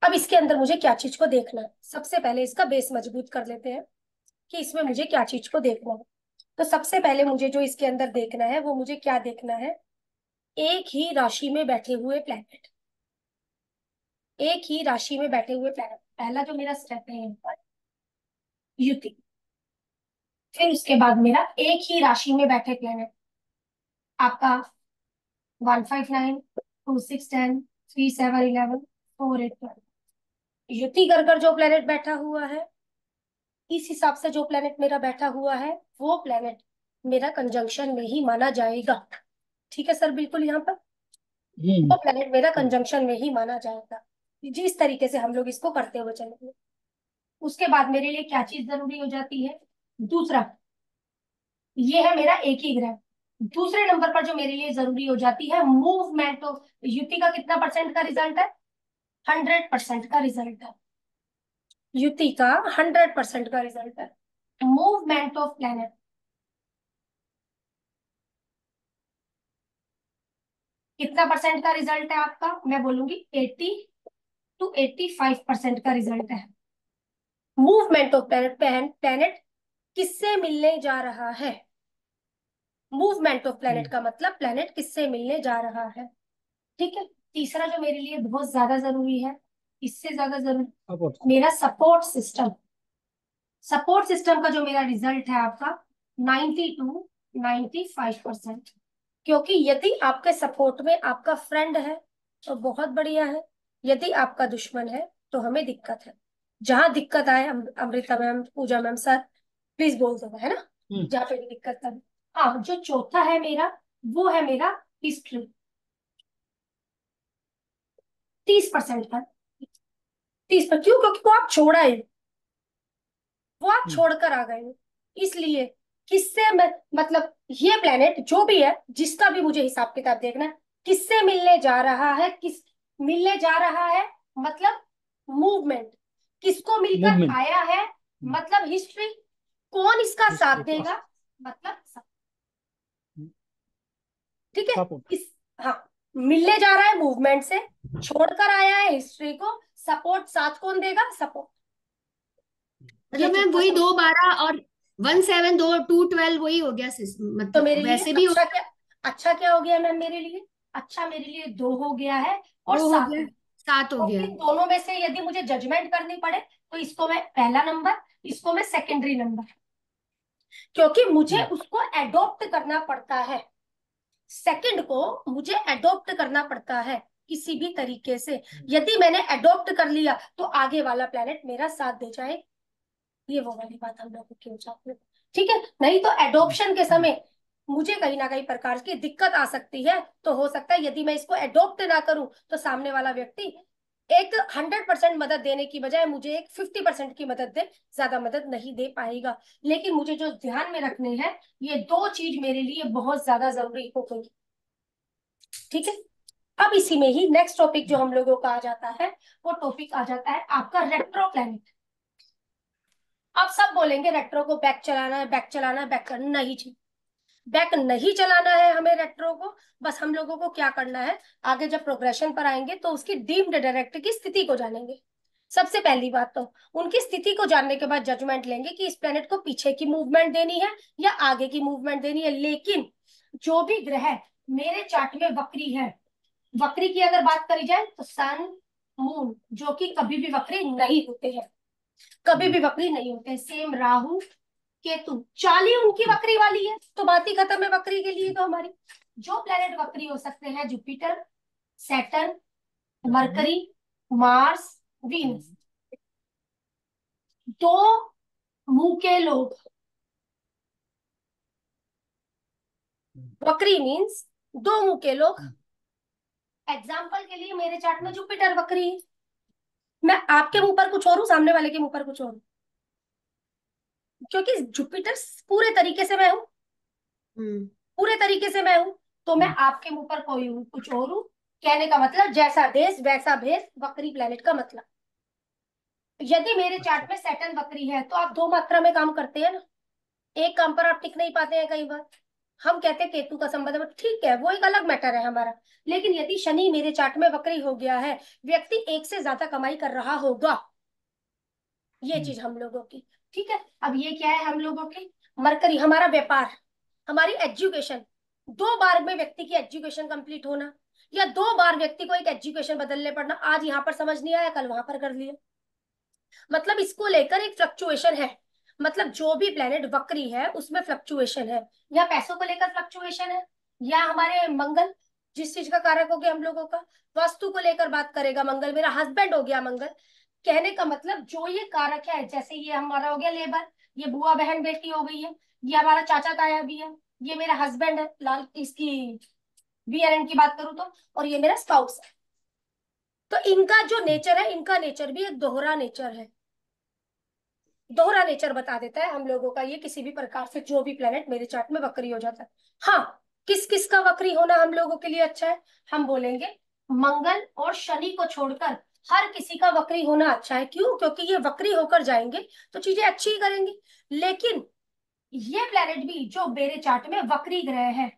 अब इसके अंदर मुझे क्या चीज को देखना है, सबसे पहले इसका बेस मजबूत कर लेते हैं कि इसमें मुझे क्या चीज को देखना है। तो सबसे पहले मुझे जो इसके अंदर देखना है वो मुझे क्या देखना है, एक ही राशि में बैठे हुए प्लैनेट। एक ही राशि में बैठे हुए प्लैनेट, पहला जो मेरा स्टेप है यहाँ पर युति। फिर उसके बाद मेरा एक ही राशि में बैठे प्लैनेट आपका 159, 26, 10, 3, 7, 11, 4, 8, 12। युति कर कर जो प्लैनेट बैठा हुआ है, इस हिसाब से जो प्लैनेट मेरा बैठा हुआ है वो प्लैनेट मेरा कंजंक्शन में ही माना जाएगा। ठीक है सर, बिल्कुल यहाँ पर वो प्लैनेट मेरा कंजंक्शन में ही माना जाएगा। जिस तरीके से हम लोग इसको करते हुए चलेंगे। उसके बाद मेरे लिए क्या चीज जरूरी हो जाती है, दूसरा, ये है मेरा एक ही ग्रह। दूसरे नंबर पर जो मेरे लिए जरूरी हो जाती है मूवमेंट ऑफ युति का कितना परसेंट का रिजल्ट है, 100% का रिजल्ट है। युति का 100% का रिजल्ट है। मूवमेंट ऑफ प्लैनेट कितना परसेंट का रिजल्ट है आपका, मैं बोलूंगी 80 to 85% का रिजल्ट है। मूवमेंट ऑफ प्लैनेट किससे मिलने जा रहा है, मूवमेंट ऑफ प्लैनेट का मतलब प्लैनेट किससे मिलने जा रहा है। ठीक है, तीसरा जो मेरे लिए बहुत ज्यादा जरूरी है, इससे ज्यादा जरूरी मेरा सपोर्ट सिस्टम। सपोर्ट सिस्टम का जो मेरा रिजल्ट है आपका 90 to 95%। क्योंकि यदि आपके सपोर्ट में आपका फ्रेंड है तो बहुत बढ़िया है, यदि आपका दुश्मन है तो हमें दिक्कत है। जहां दिक्कत आए, Amrita ma'am, Pooja ma'am, sir please बोल दो, है ना, जहाँ पे भी दिक्कत है। हाँ, जो चौथा है मेरा वो है मेरा हिस्ट्री, 30% का। 30 पर क्यों, क्योंकि वो आप छोड़ आए, वो आप छोड़कर आ गए हो। इसलिए किससे मतलब ये प्लेनेट जो भी है, जिसका भी मुझे हिसाब किताब देखना है, किससे मिलने जा रहा है, किस मिलने जा रहा है मतलब मूवमेंट, किसको मिलकर आया है मतलब हिस्ट्री, कौन इसका साथ देगा मतलब ठीक है इस, हाँ, मिलने जा रहा है मूवमेंट से, छोड़कर आया है हिस्ट्री को, सपोर्ट साथ कौन देगा, सपोर्ट। ये मतलब मैं चीज तो वही समझ, 2 12 और 1 7 2 2 12 वही हो गया तो मतलब मेरे लिए वैसे भी हो अच्छा गया। क्या, अच्छा क्या हो गया मैम मेरे लिए, अच्छा मेरे लिए 2 हो गया है और 2 हो 7 गया, हो। 7 हो तो गया। इन दोनों में से यदि मुझे जजमेंट करनी पड़े तो इसको मैं पहला नंबर, इसको मैं सेकेंडरी नंबर, क्योंकि मुझे उसको एडॉप्ट करना पड़ता है। सेकंड को मुझे एडॉप्ट करना पड़ता है किसी भी तरीके से। यदि मैंने एडॉप्ट कर लिया तो आगे वाला प्लेनेट मेरा साथ दे जाए, ये वो वाली बात हम लोग क्यों चाहते हैं। ठीक है, नहीं तो एडॉप्शन के समय मुझे कहीं ना कहीं प्रकार की दिक्कत आ सकती है। तो हो सकता है यदि मैं इसको एडॉप्ट ना करूं तो सामने वाला व्यक्ति एक 100% मदद देने की बजाय मुझे एक 50% की मदद दे, ज्यादा मदद नहीं दे पाएगा। लेकिन मुझे जो ध्यान में रखने हैं, ये 2 चीज मेरे लिए बहुत ज्यादा जरूरी हो गई। ठीक है, अब इसी में ही नेक्स्ट टॉपिक जो हम लोगों का आ जाता है, वो टॉपिक आ जाता है आपका रेट्रो प्लैनेट। अब सब बोलेंगे रेट्रो को बैक चलाना है, बैक चलाना है, बैक करना नहीं चाहिए। बैक नहीं चलाना है हमें रेट्रो को, बस हम लोगों को क्या करना है, आगे जब प्रोग्रेशन पर आएंगे तो उसकी डीम्ड डायरेक्ट की स्थिति को जानेंगे। सबसे पहली बात तो उनकी स्थिति को जानने के बाद जजमेंट लेंगे कि इस प्लेनेट को पीछे की मूवमेंट देनी है या आगे की मूवमेंट देनी है। लेकिन जो भी ग्रह मेरे चार्ट में वक्री है, वक्री की अगर बात करी जाए तो सन, मून, जो कि कभी भी वक्री नहीं होते हैं, कभी भी वक्री नहीं होते। सेम राहु, केतु, चाल ही उनकी वक्री वाली है, तो बात ही खत्म है वक्री के लिए। तो हमारी जो प्लेनेट वक्री हो सकते हैं, Jupiter, Saturn, mercury, Mars, Venus. दो मुंह के लोग, वक्री मीन्स दो मुंह के लोग। एग्जाम्पल के लिए मेरे चार्ट में जुपिटर वक्री है, मैं आपके मुंह पर कुछ और हूं, सामने वाले के मुंह पर कुछ और हूं, क्योंकि जुपिटर पूरे तरीके से मैं हूं, हम्म। पूरे तरीके से मैं हूं, तो मैं आपके मुंह पर कोई हूं, कुछ और हूं। कहने का मतलब जैसा देश वैसा भेष, वक्री प्लेनेट का मतलब। यदि मेरे चार्ट में सैटर्न वक्री है तो आप 2 मात्रा में काम करते हैं ना, एक काम पर आप टिक नहीं पाते हैं कई बार। हम कहते हैं केतु का संबंध है, ठीक है वो एक अलग मैटर है हमारा। लेकिन यदि शनि मेरे चार्ट में वक्री हो गया है, व्यक्ति एक से ज्यादा कमाई कर रहा होगा, ये चीज हम लोगों की। ठीक है, अब ये क्या है हम लोगों की, मरकरी हमारा व्यापार, हमारी एजुकेशन, 2 बार में व्यक्ति की एजुकेशन कंप्लीट होना, या 2 बार व्यक्ति को एक एजुकेशन बदलने पड़ना, आज यहाँ पर समझ नहीं आया कल वहां पर कर लिया। मतलब इसको लेकर एक फ्लक्चुएशन है, मतलब जो भी प्लेनेट वक्री है उसमें फ्लक्चुएशन है, या पैसों को लेकर फ्लक्चुएशन है, या हमारे मंगल जिस चीज का कारक हो गया हम लोगों का, वस्तु को लेकर बात करेगा मंगल, मेरा हस्बैंड हो गया मंगल। कहने का मतलब जो ये कारक है, जैसे ये हमारा हो गया लेबर, ये बुआ बहन बेटी हो गई है, ये हमारा चाचा ताया भी है, ये मेरा हस्बैंड है लाल इसकी वीआरएन की बात करूं तो, और ये मेरा स्पाउस है। तो इनका जो नेचर है, इनका नेचर भी एक दोहरा नेचर है, दोहरा नेचर बता देता है हम लोगों का ये, किसी भी प्रकार से जो भी प्लेनेट मेरे चार्ट में वक्री हो जाता है। हाँ, किस किस का वक्री होना हम लोगों के लिए अच्छा है, हम बोलेंगे मंगल और शनि को छोड़कर हर किसी का वक्री होना अच्छा है। क्यों? क्योंकि ये वक्री होकर जाएंगे तो चीजें अच्छी ही करेंगे। लेकिन ये प्लेनेट भी जो मेरे चार्ट में वक्री ग्रह है,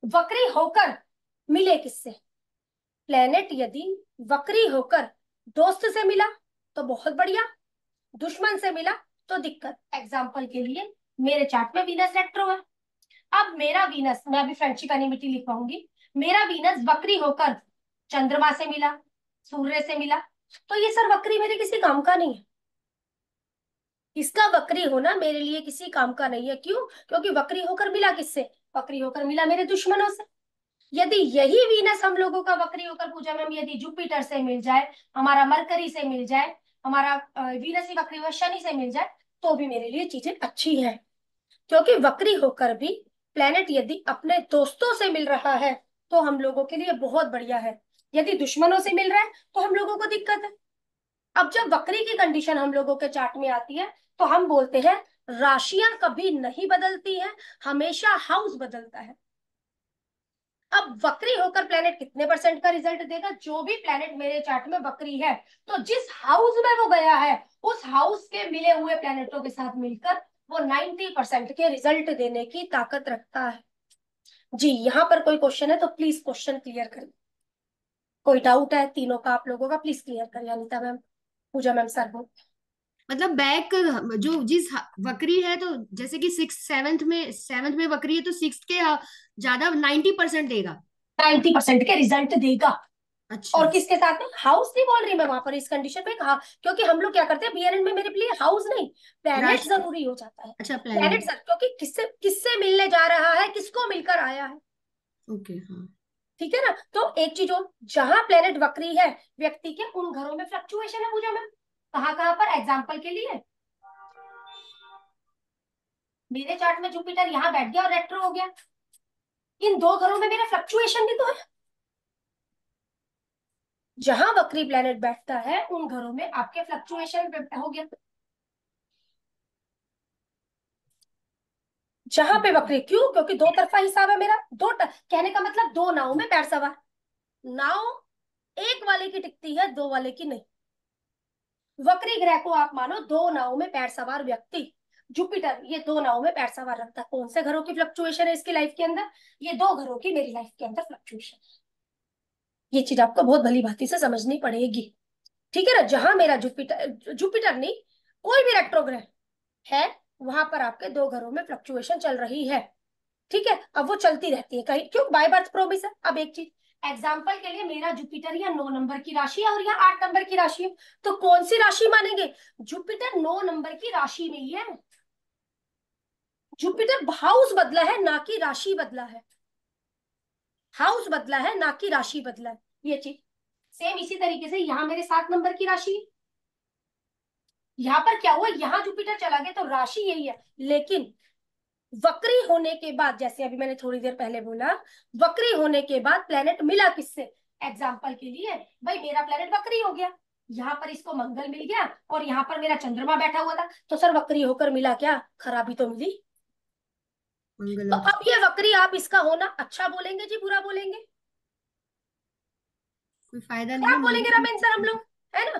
वक्री होकर मिले किससे, प्लेनेट यदि वक्री होकर दोस्त से मिला तो बहुत बढ़िया, दुश्मन से मिला तो दिक्कत। एग्जाम्पल के लिए मेरे चार्ट में वीनस रेट्रो है, अब मेरा वीनस, मैं अभी फ्रेंडशिप एनिमिटी लिख पाऊंगी, मेरा वीनस वक्री होकर चंद्रमा से मिला, सूर्य से मिला, तो ये सर वक्री मेरे किसी काम का नहीं है, इसका वक्री होना मेरे लिए किसी काम का नहीं है। क्यों? क्योंकि वक्री होकर मिला किससे, वक्री होकर मिला मेरे दुश्मनों से। यदि यही वीनस हम लोगों का वक्री होकर पूजा में यदि जुपिटर से मिल जाए, हमारा मरकरी से मिल जाए, हमारा वीनस ही वक्री हुआ शनि से मिल जाए, तो भी मेरे लिए चीजें अच्छी है। क्योंकि वक्री होकर भी प्लेनेट यदि अपने दोस्तों से मिल रहा है तो हम लोगों के लिए बहुत बढ़िया है, यदि दुश्मनों से मिल रहा है तो हम लोगों को दिक्कत है। अब जब वक्री की कंडीशन हम लोगों के चार्ट में आती है तो हम बोलते हैं राशियां कभी नहीं बदलती है, हमेशा हाउस बदलता है। अब वक्री होकर प्लेनेट कितने परसेंट का रिजल्ट देगा, जो भी प्लेनेट मेरे चार्ट में वक्री है तो जिस हाउस में वो गया है उस हाउस के मिले हुए प्लेनेटों के साथ मिलकर वो 90% के रिजल्ट देने की ताकत रखता है। जी, यहाँ पर कोई क्वेश्चन है तो प्लीज क्वेश्चन क्लियर करें, कोई डाउट है तीनों का आप लोगों का प्लीज क्लियर करिए। Anita ma'am, Pooja ma'am, sir बोल। मतलब बैक जो जिस वक्री है, तो जैसे कि सेवंथ में वक्री है तो सिक्स के ज्यादा 90% देगा। 90% के रिजल्ट देगा। अच्छा। और किसके साथ में, हाउस नहीं बोल रही मैं वहां पर इस कंडीशन में कहा, क्योंकि हम लोग क्या करते हैं बीएनएन में, मेरे लिए हाउस नहीं प्लेनेट राशि। जरूरी हो जाता है। अच्छा, प्लेनेट प्लेनेट। सर, क्योंकि किससे किससे मिलने जा रहा है, किसको मिलकर आया है। ओके, हाँ। ठीक है ना, तो एक चीज और, जहां प्लेनेट वक्री है व्यक्ति के उन घरों में फ्लक्चुएशन है पूजा में, कहाँ कहाँ पर, एग्जाम्पल के लिए मेरे चार्ट में जुपिटर यहाँ बैठ गया और रेट्रो हो गया, इन 2 घरों में मेरा फ्लक्चुएशन भी तो है। जहां वक्री प्लेनेट बैठता है उन घरों में आपके फ्लक्चुएशन हो गया। जहां पे वक्री, क्यों? क्योंकि दो तरफा हिसाब है मेरा, कहने का मतलब 2 नाव में पैर सवार, नाव एक वाले की टिकती है, 2 वाले की नहीं। वक्री ग्रह को आप मानो 2 नाव में पैर सवार व्यक्ति, जुपिटर ये 2 नाव में पैर सवार रखता है। कौन से घरों की फ्लक्चुएशन है इसकी लाइफ के अंदर, ये 2 घरों की मेरी लाइफ के अंदर फ्लक्चुएशन। ये चीज आपको बहुत भली भांति से समझनी पड़ेगी। ठीक है ना, जहां मेरा जुपिटर, जुपिटर नहीं कोई भी रेट्रोग्रह है, वहां पर आपके 2 घरों में फ्लक्चुएशन चल रही है। ठीक है, अब वो चलती रहती है कहीं, क्यों? बाय बर्थ प्रोमिस है। अब एक चीज, एग्जाम्पल के लिए मेरा जुपिटर या 9 नंबर की राशि है और या 8 नंबर की राशि है, तो कौन सी राशि मानेंगे? जुपिटर 9 नंबर की राशि में ही है, जुपिटर हाउस बदला है ना कि राशि बदला है, हाउस बदला है ना कि राशि बदला है। ये चीज सेम इसी तरीके से यहाँ मेरे 7 नंबर की राशि, यहाँ पर क्या हुआ, यहाँ जुपिटर चला गया तो राशि यही है, लेकिन वक्री होने के बाद, जैसे अभी मैंने थोड़ी देर पहले बोला, वक्री होने के बाद प्लेनेट मिला किससे, एग्जाम्पल के लिए भाई मेरा प्लेनेट वक्री हो गया, यहाँ पर इसको मंगल मिल गया और यहाँ पर मेरा चंद्रमा बैठा हुआ था, तो सर वक्री होकर मिला क्या, खराबी तो मिली। मंगल तो और अब ये वक्री आप इसका होना अच्छा बोलेंगे जी बुरा बोलेंगे? कोई फायदा नहीं है खराब बोलेंगे रमेन सर हम मंगल। लोग, है ना,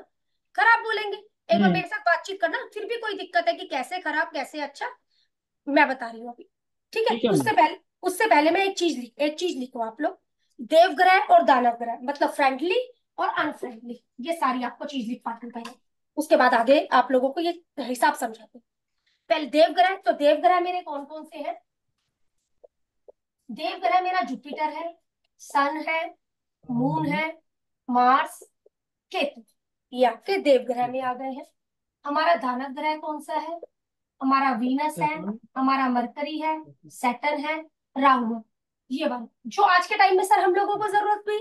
खराब बोलेंगे। एक बार हम्म। मेरे साथ बातचीत करना, फिर भी कोई दिक्कत है कि कैसे खराब कैसे अच्छा, मैं बता रही हूँ अभी। ठीक है, ठीक है उससे मैम। पहले उससे पहले मैं एक चीज लिखो आप लोग, देवग्रह और दानव ग्रह, मतलब फ्रेंडली और अनफ्रेंडली, ये सारी आपको चीज लिखवानी पहले, उसके बाद आगे आप लोगों को ये हिसाब समझाते हैं। पहले देवग्रह, तो देवग्रह मेरे कौन कौन से हैं? देवग्रह मेरा जुपिटर है, सन है, मून है, मार्स, केतु, ये आपके देवग्रह में आ गए हैं। हमारा दानव ग्रह कौन सा है? हमारा वीनस है, सेटन। हमारा मरकरी है, सैटर्न है, राहु है। ये वाला जो आज के टाइम में सर हम लोगों को जरूरत भी,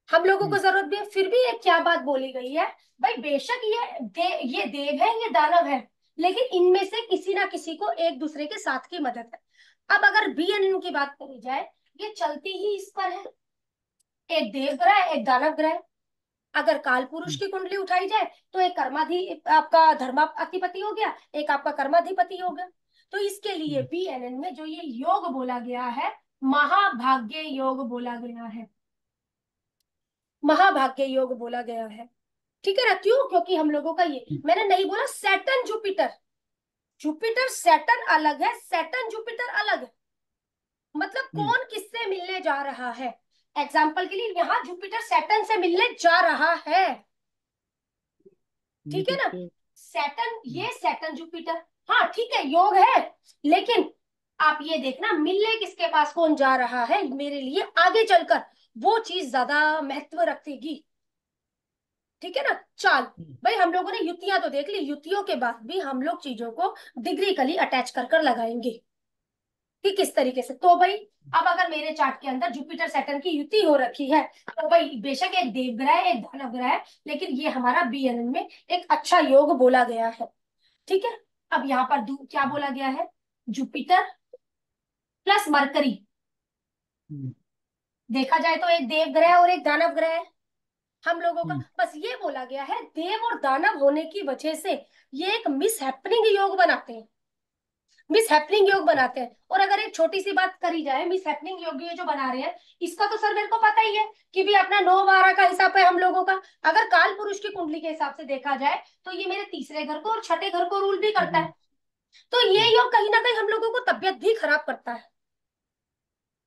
हम लोगों को जरूरत भी है, फिर भी एक क्या बात बोली गई है, भाई बेशक ये देव है, ये दानव है, लेकिन इनमें से किसी ना किसी को एक दूसरे के साथ की मदद है। अब अगर बी एन एन की बात करी जाए, ये चलती ही इस पर है, एक देव ग्रह एक दानव ग्रह। अगर काल पुरुष की कुंडली उठाई जाए तो एक कर्माधि आपका धर्माधिपति हो गया, एक आपका कर्माधिपति हो गया। तो इसके लिए बी एन एन में जो ये योग बोला गया है, महाभाग्य योग बोला गया है, महाभाग्य योग बोला गया है। ठीक है ना? क्यों? क्योंकि हम लोगों का ये, मैंने नहीं बोला सैटर्न जुपिटर, जुपिटर सैटर्न अलग है, सैटर्न जुपिटर अलग है, मतलब कौन किससे मिलने जा रहा है। एग्जाम्पल के लिए यहाँ जुपिटर सैटर्न से मिलने जा रहा है, ठीक है ना? सैटर्न, ये सैटर्न जुपिटर, हाँ ठीक है योग है, लेकिन आप ये देखना मिलने किसके पास कौन जा रहा है, मेरे लिए आगे चलकर वो चीज ज्यादा महत्व रखेगी। ठीक है ना? चाल, भाई हम लोगों ने युतियां तो देख ली, युतियों के बाद भी हम लोग चीजों को डिग्रिकली अटैच कर कर लगाएंगे कि किस तरीके से। तो भाई अब अगर मेरे चार्ट के अंदर जुपिटर सैटर्न की युति हो रखी है, तो भाई बेशक एक देवग्रह है एक दानव ग्रह है, लेकिन ये हमारा बीएनएन में एक अच्छा योग बोला गया है। ठीक है? अब यहाँ पर क्या बोला गया है? जुपिटर प्लस मरकरी, देखा जाए तो एक देवग्रह और एक दानव ग्रह है हम लोगों का। बस ये बोला गया है देव और दानव होने की वजह से ये एक मिस हैपनिंग योग बनाते हैं, मिस हैपनिंग योग बनाते हैं। और अगर एक छोटी सी बात करी जाए, मिस हैपनिंग योग ये जो बना रहे हैं, इसका तो सर मेरे को पता ही है कि भी अपना 9-12 का हिसाब है हम लोगों का। अगर काल पुरुष की कुंडली के हिसाब से देखा जाए तो ये मेरे तीसरे घर को और छठे घर को रूल भी करता है। तो ये योग कहीं ना कहीं हम लोगों को तबियत भी खराब करता है,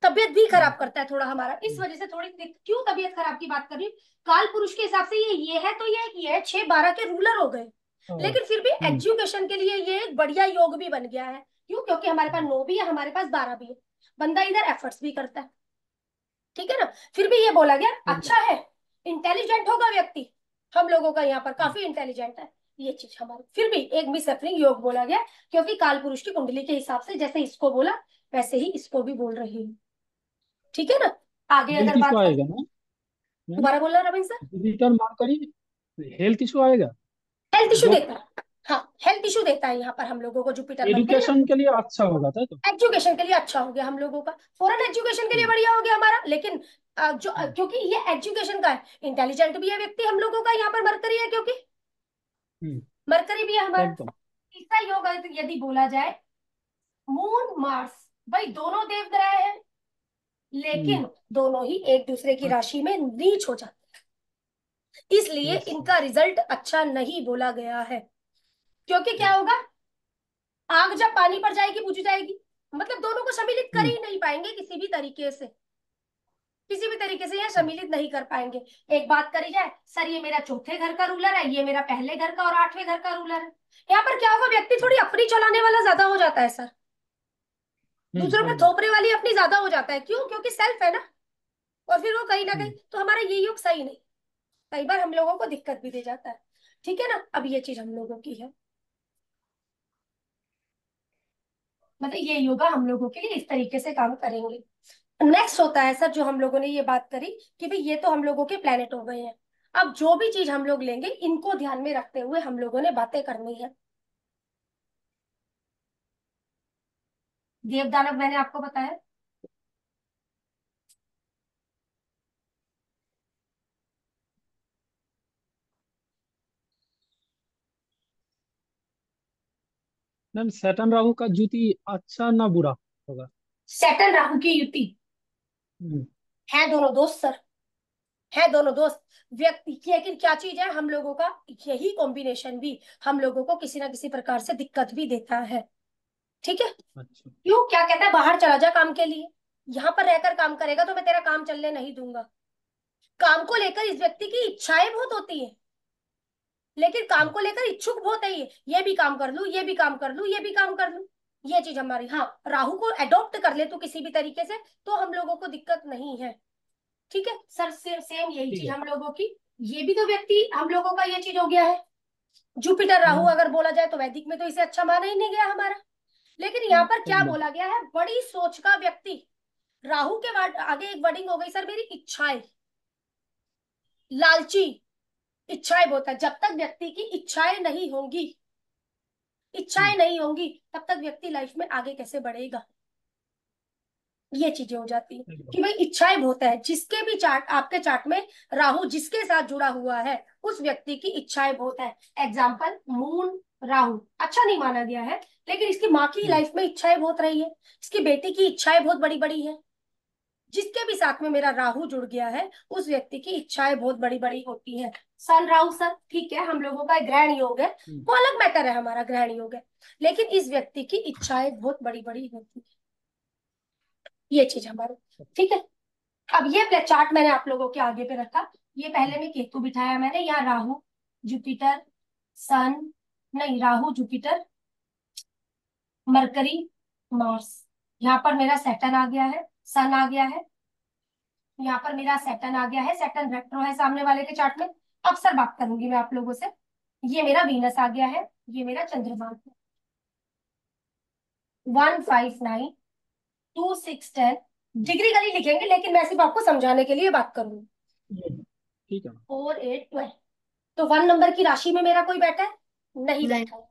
तबियत भी खराब करता है थोड़ा हमारा। इस वजह से थोड़ी क्यों तबियत खराब की बात कर रही हूँ, काल पुरुष के हिसाब से ये है तो ये है 6-12 के रूलर हो गए, लेकिन फिर भी एजुकेशन के लिए ये एक बढ़िया योग भी बन गया है। क्यों? क्योंकि हमारे पास 9 भी है, हमारे पास 12 भी है, बंदा इधर एफर्ट्स भी करता है। ठीक है ना? फिर भी ये बोला गया अच्छा है, इंटेलिजेंट होगा व्यक्ति, हम लोगों का यहाँ पर काफी इंटेलिजेंट है, ये चीज हमारी। फिर भी एक मिस हैपनिंग योग बोला गया, क्योंकि काल पुरुष की कुंडली के हिसाब से जैसे इसको बोला वैसे ही इसको भी बोल रही हूँ। ठीक है ना? आगे हेल्थ अगर इशू बात कर, आएगा ना मैम? दोबारा बोलना Ravindra sir. Jupiter mercury health issue आएगा? हेल्थ इशू जो देता है, हाँ हेल्थ इशू देता है यहाँ पर हम लोगों को जुपिटर मरकरी। एजुकेशन के लिए अच्छा होगा था तो। एजुकेशन के लिए अच्छा हो गया हम लोगों का, फॉरेन एजुकेशन के लिए बढ़िया हो गया हमारा, लेकिन क्योंकि ये एजुकेशन का है, इंटेलिजेंट भी है व्यक्ति हम लोगों का, यहाँ पर मरकरी है, क्योंकि मरकरी भी है हमारा। एकदम। तीसरा योग यदि बोला जाए, मून मार्स, भाई दोनों देव ग्रह हैं, लेकिन दोनों ही एक दूसरे की राशि में नीच हो जाते हैं, इसलिए यस। इनका रिजल्ट अच्छा नहीं बोला गया है। क्योंकि क्या होगा, आग जब पानी पर जाएगी बुझ जाएगी, मतलब दोनों को सम्मिलित कर ही नहीं पाएंगे किसी भी तरीके से, किसी भी तरीके से ये सम्मिलित नहीं कर पाएंगे। एक बात करी जाए सर, ये मेरा चौथे घर का रूलर है, ये मेरा पहले घर का और 8वें घर का रूलर है, यहाँ पर क्या होगा, व्यक्ति थोड़ी अपनी चलाने वाला ज्यादा हो जाता है सर, दूसरों पे एकदम। थोपने वाली अपनी ज्यादा हो जाता है। क्यों? क्योंकि सेल्फ है ना, और फिर वो कहीं ना कहीं, तो हमारा ये योग सही नहीं, कई बार हम लोगों को दिक्कत भी दे जाता है। ठीक है ना? अब ये चीज हम लोगों की है, मतलब ये योगा हम लोगों के लिए इस तरीके से काम करेंगे। नेक्स्ट होता है सर, जो हम लोगों ने ये बात करी कि भाई ये तो हम लोगों के प्लेनेट हो गए हैं, अब जो भी चीज हम लोग लेंगे इनको ध्यान में रखते हुए हम लोगों ने बातें करनी है। देव दानव मैंने आपको बताया, मैम सैटर्न राहु का जुति अच्छा ना बुरा होगा? सैटर्न राहु की युति हम्म। है, दोनों दोस्त सर, है दोनों दोस्त व्यक्ति, लेकिन क्या चीज है, हम लोगों का यही कॉम्बिनेशन भी हम लोगों को किसी ना किसी प्रकार से दिक्कत भी देता है। ठीक है। अच्छा। क्यों, क्या कहता है, बाहर चला जा काम के लिए, यहाँ पर रहकर काम करेगा तो मैं तेरा काम चलने नहीं दूंगा। काम को लेकर इस व्यक्ति की इच्छाएं बहुत होती है, लेकिन काम को लेकर इच्छुक बहुत है, ये भी काम कर लूं, ये भी काम कर लूं, ये भी काम कर लूं, ये चीज हमारी। हाँ, राहु को अडॉप्ट कर ले तो किसी भी तरीके से, तो हम लोगों को दिक्कत नहीं है। ठीक है सर, सेम यही ठीक चीज है। हम लोगों की, ये भी तो व्यक्ति हम लोगों का ये चीज हो गया है। जुपिटर राहु हम्म। अगर बोला जाए तो वैदिक में तो इसे अच्छा माना ही नहीं गया हमारा। लेकिन यहाँ पर क्या एकदम। बोला गया है, बड़ी सोच का व्यक्ति। राहु के आगे एक वर्डिंग हो गई सर मेरी, इच्छाएं, लालची, इच्छाएं बहुत है। जब तक व्यक्ति की इच्छाएं नहीं होंगी, हम्म। इच्छाएं नहीं होंगी, तब तक व्यक्ति लाइफ में आगे कैसे बढ़ेगा, ये चीजें हो जाती है। एकदम। कि भाई इच्छाएं बहुत है, जिसके भी चार्ट, आपके चार्ट में राहु जिसके साथ जुड़ा हुआ है उस व्यक्ति की इच्छाएं बहुत है। एग्जाम्पल मून राहु अच्छा नहीं माना गया है, लेकिन इसकी माँ की हम्म। लाइफ में इच्छाएं बहुत रही है, इसकी बेटी की इच्छाएं बहुत बड़ी बड़ी है। जिसके भी साथ में मेरा राहु जुड़ गया है उस व्यक्ति की इच्छाएं बहुत बड़ी बड़ी होती है। सन राहु सर ठीक है, हम लोगों का ग्रहण योग है, हम्म। वो अलग मैटर है, हमारा ग्रहण योग है, लेकिन इस व्यक्ति की इच्छाएं बहुत बड़ी बड़ी होती है, ये चीज हमारी। ठीक है, अब ये चार्ट मैंने आप लोगों के आगे पे रखा। ये पहले में केतु बिठाया मैंने, यहाँ राहु, जुपिटर, सन, नहीं राहु जुपिटर, मरकरी, मार्स। यहाँ पर मेरा सैटर्न आ गया है, सन आ गया है, यहाँ पर मेरा सैटर्न आ गया है, सैटर्न रेट्रो है सामने वाले के चार्ट में। अक्सर बात करूंगी मैं आप लोगों से। ये मेरा वीनस आ गया है, ये मेरा चंद्रमा। 159, 2610 डिग्री गली लिखेंगे, लेकिन मैं सिर्फ आपको समझाने के लिए बात करूंगी। ठीक है। 4812, तो 1 नंबर की राशि में मेरा कोई बैठा है, नहीं नहीं। बैठा है।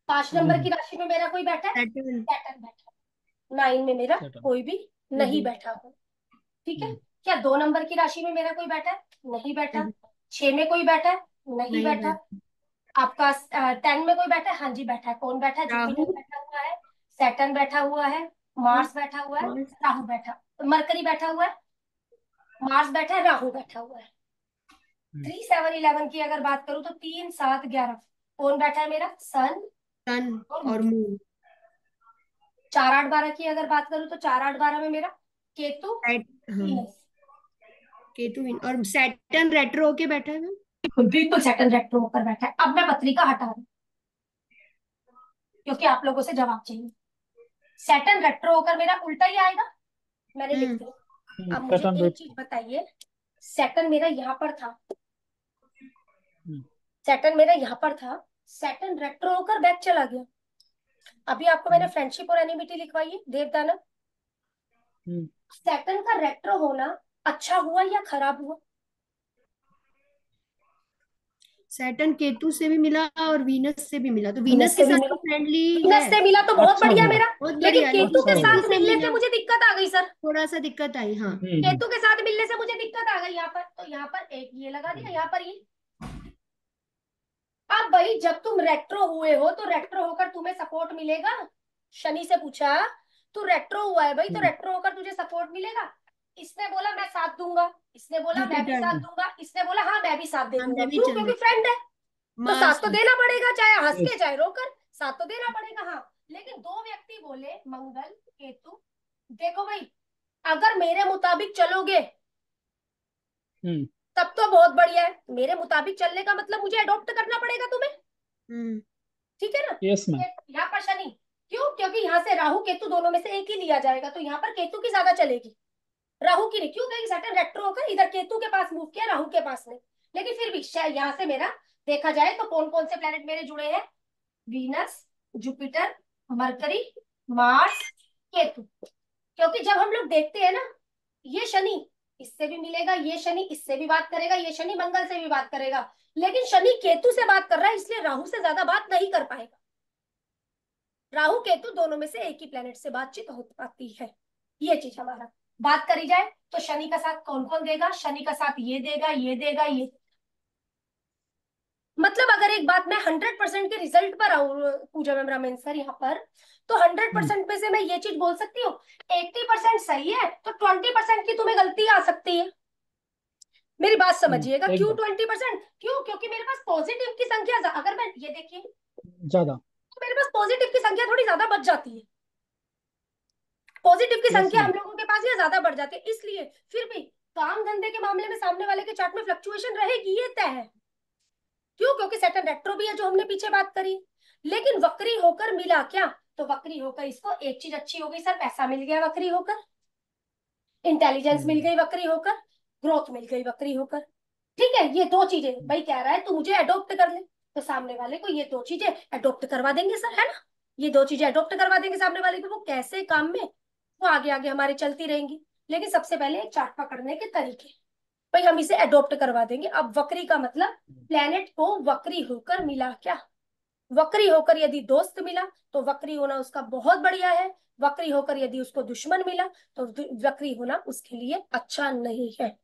5 नंबर की नहीं। राशि में मेरा कोई बैठा है, सैटर्न। सैटर्न बैठा है। 9 में मेरा सेटन। कोई भी नहीं नहीं। बैठा हो। ठीक है, हम्म। क्या 2 नंबर की राशि में मेरा कोई बैठा है, नहीं बैठा। नहीं। 6 में कोई बैठा है, नहीं नहीं बैठा। बैठ। आपका 10 में कोई बैठा है, हाँ जी बैठा है। कौन बैठा है, राहु। जुपिटर बैठा हुआ है, सैटर्न बैठा हुआ है, मार्स बैठा हुआ है, और राहु बैठा, मरकरी बैठा हुआ है, मार्स बैठा है, राहु बैठा हुआ है। हम्म। 3711 की अगर बात करूं तो 3711 कौन बैठा है मेरा, सन सन और और मून। मून। 4812 की अगर बात करूं तो 4812 में मेरा केतु, हाँ, वीनस। केतु और सैटर्न रेट्रो होके बैठा है मैम। बिल्कुल बिल्कुल सैटर्न रेट्रो होकर बैठा है। अब मैं पत्रिका हटा रही हूँ, क्योंकि आप लोगों से जवाब चाहिए। सैटर्न रेट्रो होकर मेरा उल्टा ही आएगा, मैंने लिख हम्म। दिया। अब मुझे सेटन एक रेट। चीज बताइए, सैटर्न मेरा यहाँ पर था, हम्म। सैटर्न मेरा यहाँ पर था, सैटर्न रेट्रो होकर बैक चला गया। अभी आपको मैंने हम्म। फ्रेंडशिप और एनिमिटी लिखवाई है, देवदानव। हम्म। सैटर्न का रेट्रो होना अच्छा हुआ या खराब हुआ, सैटर्न केतु से भी मिला और वीनस से भी मिला, तो वीनस वीनस के से भी साथ मिला, तो फ्रेंडली है। वीनस से मिला तो बहुत अच्छा बढ़िया हुआ। मेरा। बहुत लेकिन बढ़िया, केतु लेकिन अच्छा के हुआ। केतु साथ से मिलने से मिला मुझे दिक्कत आ गई सर, थोड़ा सा दिक्कत आई। हाँ। केतु के साथ मिलने से मुझे दिक्कत आ गई। यहाँ पर तो यहाँ पर एक ये लगा दिया, यहाँ पर ये। अब भाई जब तुम रेट्रो हुए हो तो रेट्रो होकर तुम्हें सपोर्ट मिलेगा, शनि से पूछा, तू रेट्रो हुआ है भाई तो हम्म। रेट्रो होकर तुझे सपोर्ट मिलेगा। इसने बोला मैं साथ दूंगा, इसने बोला मैं भी जुपिटर। साथ दूंगा, इसने बोला हाँ मैं भी साथ दे हाँ, दूंगा। मैं भी क्यों, चल क्योंकि फ्रेंड है, तो साथ मार्स। तो देना पड़ेगा, चाहे हंस के यस। चाहे रोकर, साथ तो देना पड़ेगा। हाँ, लेकिन दो व्यक्ति बोले मंगल केतु, देखो भाई अगर मेरे मुताबिक चलोगे हम्म। तब तो बहुत बढ़िया है, मेरे मुताबिक चलने का मतलब मुझे अडॉप्ट करना पड़ेगा तुम्हें। हम्म। ठीक है ना। Yes ma'am. यहाँ पर शनि, क्यों, क्योंकि यहाँ से राहु केतु दोनों में से एक ही लिया जाएगा, तो यहाँ पर केतु की ज्यादा चलेगी, राहु की नहीं। क्यों, क्योंकि सैटर्न रेट्रो होकर इधर केतु के पास मूव किया, राहु के पास नहीं। लेकिन फिर भी शायद यहाँ से मेरा देखा जाए तो कौन कौन से प्लेनेट मेरे जुड़े हैं, Venus, Jupiter, mercury, Mars, Ketu. क्योंकि जब हम लोग देखते हैं ना, ये शनि इससे भी मिलेगा, ये शनि इससे भी बात करेगा, ये शनि मंगल से भी बात करेगा, लेकिन शनि केतु से बात कर रहा है, इसलिए राहु से ज्यादा बात नहीं कर पाएगा। राहु केतु दोनों में से एक ही प्लेनेट से बातचीत हो पाती है, ये चीज हमारा। बात करी जाए तो शनि का साथ कौन कौन देगा, शनि का साथ ये देगा, ये देगा, ये। मतलब अगर एक बात मैं 100% के रिजल्ट पर आऊं पूजा में ब्राह्मण सर यहाँ पर, तो 100% में से मैं ये चीज बोल सकती हूँ 80% सही है, तो 20% की तुम्हें गलती आ सकती है। मेरी बात समझिएगा, क्यों एकदम 20%, क्यों, क्योंकि मेरे पास पॉजिटिव की संख्या अगर मैं ये देखिए, ज्यादा। मेरे पास पॉजिटिव की संख्या थोड़ी ज्यादा बच जाती है, पॉजिटिव की यस संख्या मैम। हम लोगों के पास ये ज्यादा बढ़ जाती है, इसलिए फिर भी काम धंधे के मामले में सामने वाले के चार्ट में फ्लक्चुएशन रहेगी, ये तय है। क्यों? क्योंकि सैटर्न रेट्रो भी है जो हमने पीछे बात करी। लेकिन वक्री होकर मिला क्या? तो वक्री होकर इसको एक चीज अच्छी हो गई सर, पैसा मिल गया वक्री होकर, इंटेलिजेंस मिल गई वक्री होकर, ग्रोथ मिल गई वक्री होकर। ठीक है, ये दो चीजें भाई कह रहा है तो मुझे अडॉप्ट कर ले, तो सामने वाले को ये दो चीजें अडॉप्ट करवा देंगे सर, है ना? ये दो चीजें अडॉप्ट करवा देंगे सामने वाले को, वो कैसे काम में, वो आगे आगे हमारी चलती रहेंगी। लेकिन सबसे पहले एक चार्ट पकड़ने के तरीके, भाई हम इसे अडॉप्ट करवा देंगे। अब वक्री का मतलब प्लेनेट को वक्री होकर मिला क्या? वक्री होकर यदि दोस्त मिला तो वक्री होना उसका बहुत बढ़िया है, वक्री होकर यदि उसको दुश्मन मिला तो वक्री होना उसके लिए अच्छा नहीं है।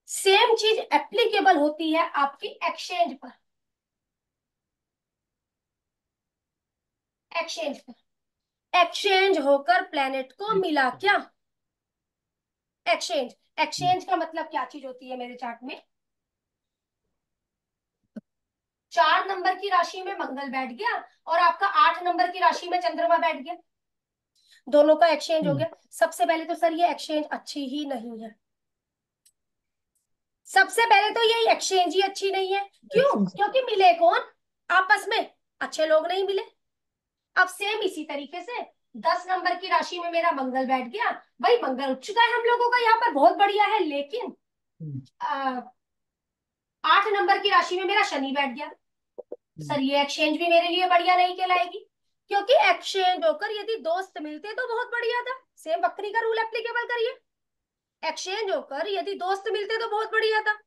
सेम चीज एप्लीकेबल होती है आपकी एक्सचेंज पर, एक्सचेंज पर एक्सचेंज होकर प्लेनेट को मिला क्या? एक्सचेंज, एक्सचेंज का मतलब क्या चीज होती है मेरे चार्ट में? 4 नंबर की राशि में मंगल बैठ गया और आपका 8 नंबर की राशि में चंद्रमा बैठ गया, दोनों का एक्सचेंज हो गया। सबसे पहले तो सर ये एक्सचेंज अच्छी ही नहीं है, सबसे पहले तो यही एक्सचेंज ही अच्छी नहीं है। क्यों? क्योंकि मिले कौन? आपस में अच्छे लोग नहीं मिले। अब सेम इसी तरीके से 10 नंबर की राशि में मेरा मंगल बैठ गया, भाई मंगल उच्च का है हम लोगों का यहाँ पर, बहुत बढ़िया है। लेकिन 8 नंबर की राशि में मेरा शनि बैठ गया, सर ये एक्सचेंज भी मेरे लिए बढ़िया नहीं कहलाएगी, क्योंकि एक्सचेंज होकर यदि दोस्त मिलते तो बहुत बढ़िया था। सेम वक्री का रूल एप्लीकेबल करिए, एक्सचेंज होकर यदि दोस्त मिलते तो बहुत बढ़िया था,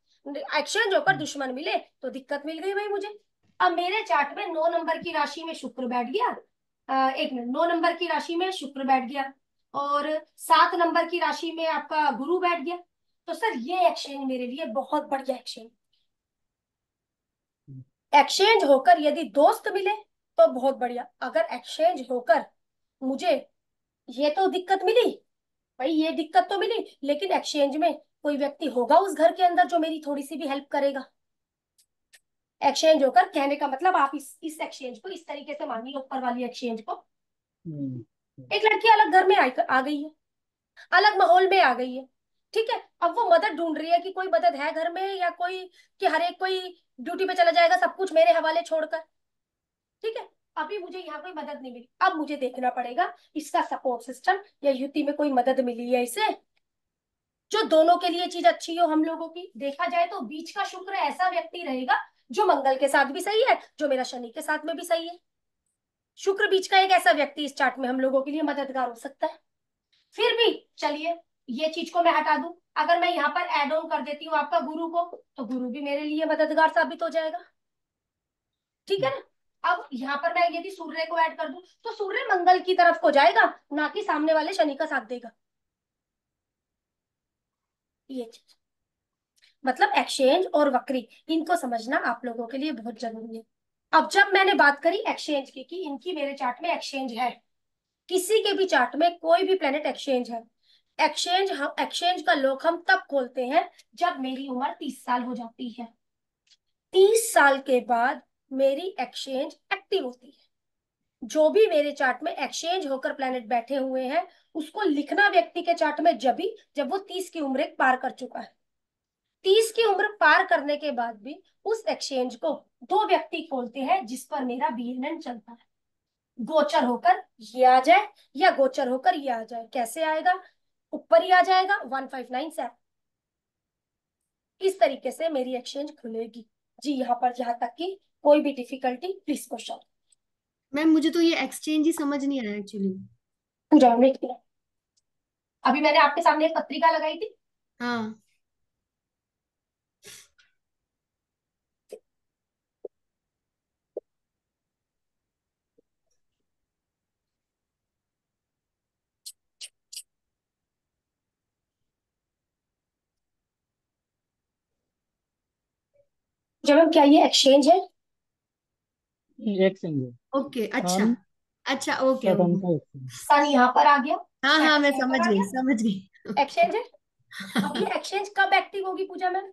एक्सचेंज होकर दुश्मन मिले तो दिक्कत मिल गई भाई मुझे। अब मेरे चार्ट में 9 नंबर की राशि में शुक्र बैठ गया, एक मिनट, 9 नंबर की राशि में शुक्र बैठ गया और 7 नंबर की राशि में आपका गुरु बैठ गया, तो सर ये एक्सचेंज मेरे लिए बहुत बढ़िया एक्सचेंज। एक्सचेंज होकर यदि दोस्त मिले तो बहुत बढ़िया, अगर एक्सचेंज होकर मुझे ये तो दिक्कत मिली, भाई ये दिक्कत तो मिली, लेकिन एक्सचेंज में कोई व्यक्ति होगा उस घर के अंदर जो मेरी थोड़ी सी भी हेल्प करेगा। एक्सचेंज होकर कहने का मतलब आप इस एक्सचेंज को इस तरीके से मानिए, ऊपर वाली एक्सचेंज को, एक लड़की अलग घर में आ गई है, अलग माहौल में आ गई है, ठीक है। अब वो मदद ढूंढ रही है कि कोई मदद है घर में या कोई, कि हर एक कोई ड्यूटी पे चला जाएगा सब कुछ मेरे हवाले छोड़कर, ठीक है। अभी मुझे यहाँ कोई मदद नहीं मिली, अब मुझे देखना पड़ेगा इसका सपोर्ट सिस्टम या युति में कोई मदद मिली है इसे, जो दोनों के लिए चीज अच्छी हो हम लोगों की। देखा जाए तो बीच का शुक्र ऐसा व्यक्ति रहेगा जो मंगल के साथ भी सही है, जो मेरा शनि के साथ में भी सही है। शुक्र बीच का एक ऐसा व्यक्ति इस चार्ट में हम लोगों के लिए मददगार हो सकता है। फिर भी चलिए ये चीज को मैं हटा दूं, अगर मैं यहाँ पर एड ऑन कर देती हूँ आपका गुरु को, तो गुरु भी मेरे लिए मददगार साबित हो जाएगा, ठीक है ना। अब यहाँ पर मैं यदि सूर्य को ऐड कर दूं तो सूर्य मंगल की तरफ को जाएगा, ना कि सामने वाले शनि का साथ देगा। ये चीज मतलब एक्सचेंज और वक्री, इनको समझना आप लोगों के लिए बहुत जरूरी है। अब जब मैंने बात करी एक्सचेंज की कि इनकी मेरे चार्ट में एक्सचेंज है, किसी के भी चार्ट में कोई भी प्लेनेट एक्सचेंज है, एक्सचेंज का लॉक हम तब खोलते हैं जब मेरी उम्र 30 साल हो जाती है। 30 साल के बाद मेरी एक्सचेंज एक्टिव होती है। जो भी मेरे चार्ट में एक्सचेंज होकर प्लेनेट बैठे हुए हैं उसको लिखना व्यक्ति के चार्ट में जब वो 30 की उम्र पार कर चुका है। 30 की उम्र पार करने के बाद भी उस एक्सचेंज को दो व्यक्ति खोलते हैं जिस पर मेरा बीएनएन चलता है। गोचर होकर ये आ जाए या गोचर होकर ये आ जाए, कैसे आएगा? ऊपर ही आ जाएगा 1597, इस तरीके से मेरी एक्सचेंज खुलेगी जी। यहाँ पर जहां तक की कोई भी डिफिकल्टी प्लीज क्वेश्चन। मैम मुझे तो ये एक्सचेंज ही समझ नहीं आया एक्चुअली। पूजा में अभी मैंने आपके सामने एक पत्रिका लगाई थी, हाँ। जब क्या ये एक्सचेंज है? एक्सचेंज है। ओके, अच्छा। सन अच्छा, ओके सैटर्न ओके। का एक्सचेंज। सन यहाँ पर आ गया, हाँ हाँ, मैं सैटर्न यहाँ समझ पर आ गई गया, समझ गई। एक्सचेंज है। अब ये एक्सचेंज कब एक्टिव होगी पूजा मैम?